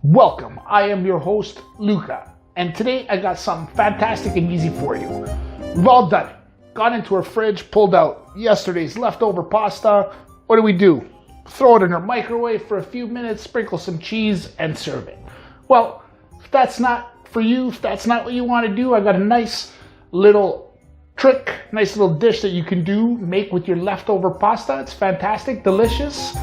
Welcome, I am your host, Luca, and today I got something fantastic and easy for you. We've all done it. Got into our fridge, pulled out yesterday's leftover pasta. What do? Throw it in our microwave for a few minutes, sprinkle some cheese, and serve it. Well, if that's not for you, if that's not what you want to do, I got a nice little trick, nice little dish that you can make with your leftover pasta. It's fantastic, delicious.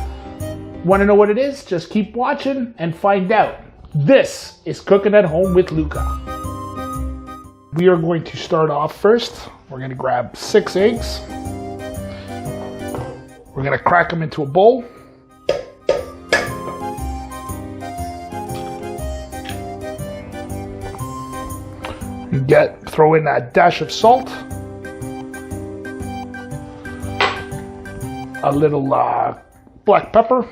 Want to know what it is? Just keep watching and find out. This is Cooking at Home with Luca. We are going to start off first. We're going to grab 6 eggs. We're going to crack them into a bowl. Throw in a dash of salt. A little black pepper.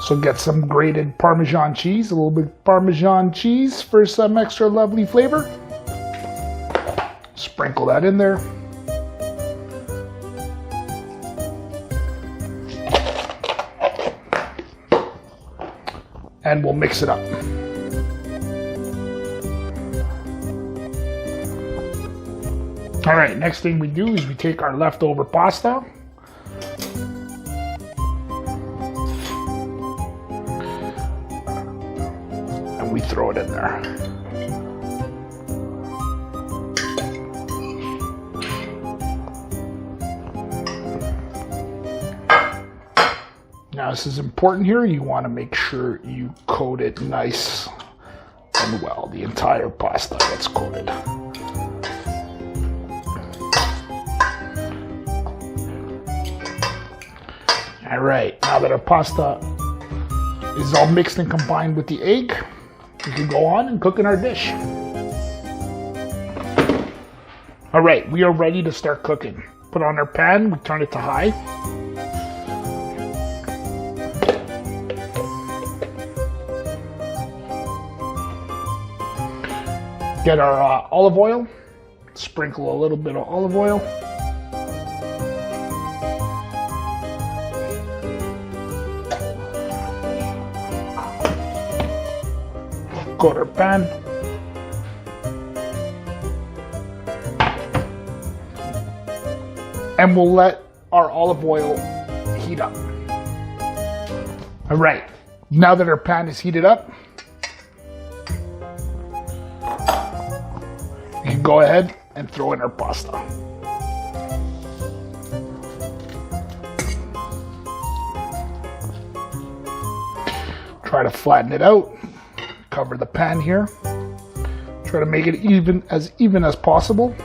So get some grated Parmesan cheese, a little bit of Parmesan cheese for some extra lovely flavor. Sprinkle that in there. And we'll mix it up. All right, next thing we do is we take our leftover pasta. And we throw it in there. Now this is important here. You want to make sure you coat it nice and well. The entire pasta gets coated. All right, now that our pasta is all mixed and combined with the egg, we can go on and cook in our dish. All right, we are ready to start cooking. Put on our pan, we turn it to high. Get our olive oil, sprinkle a little bit of olive oil. Go to our pan. And we'll let our olive oil heat up. All right, now that our pan is heated up, we can go ahead and throw in our pasta. Try to flatten it out. Cover the pan here. Try to make it even as possible.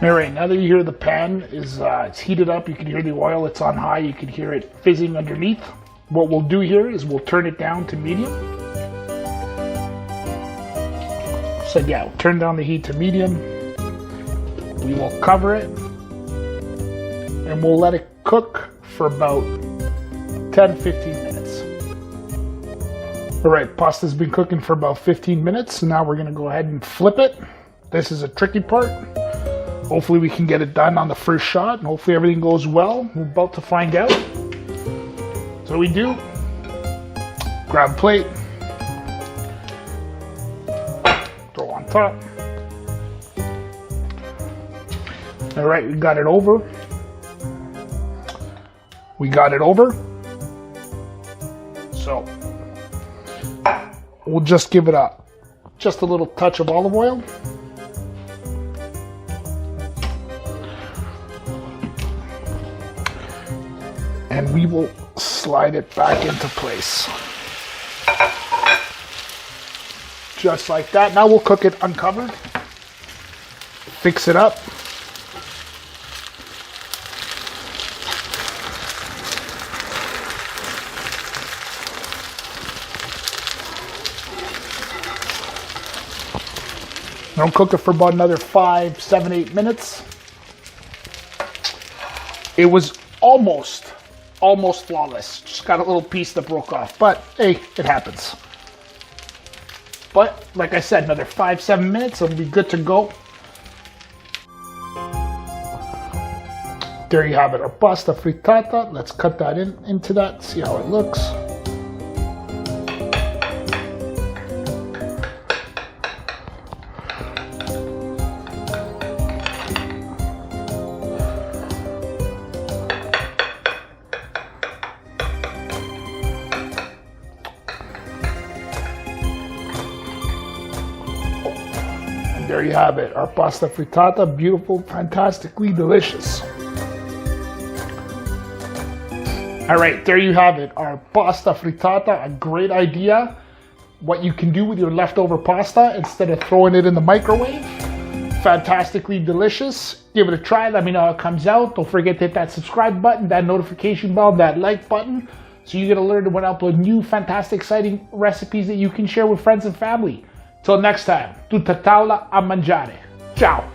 All right, now that you hear the pan is it's heated up, you can hear the oil, it's on high, you can hear it fizzing underneath. What we'll do here is we'll turn it down to medium. So yeah, we'll turn down the heat to medium. We will cover it and we'll let it cook for about 10-15 minutes. All right, pasta's been cooking for about 15 minutes, so now we're gonna go ahead and flip it. This is a tricky part. Hopefully we can get it done on the first shot and hopefully everything goes well. We're about to find out. So we do, grab a plate, throw on top. All right, we got it over. So we'll just give it just a little touch of olive oil. And we will slide it back into place. Just like that. Now we'll cook it uncovered. Fix it up. I'll cook it for about another 5, 7, 8 minutes. It was almost flawless. Just got a little piece that broke off, but hey, it happens. But like I said, another 5, 7 minutes, it'll be good to go. There you have it, our pasta frittata. Let's cut that into that, see how it looks. There you have it, our pasta frittata, beautiful, fantastically delicious. All right, there you have it, our pasta frittata, a great idea. What you can do with your leftover pasta instead of throwing it in the microwave. Fantastically delicious. Give it a try, let me know how it comes out. Don't forget to hit that subscribe button, that notification bell, that like button, so you get alerted when I upload new, fantastic, exciting recipes that you can share with friends and family. Till next time, tutta tavola a mangiare. Ciao!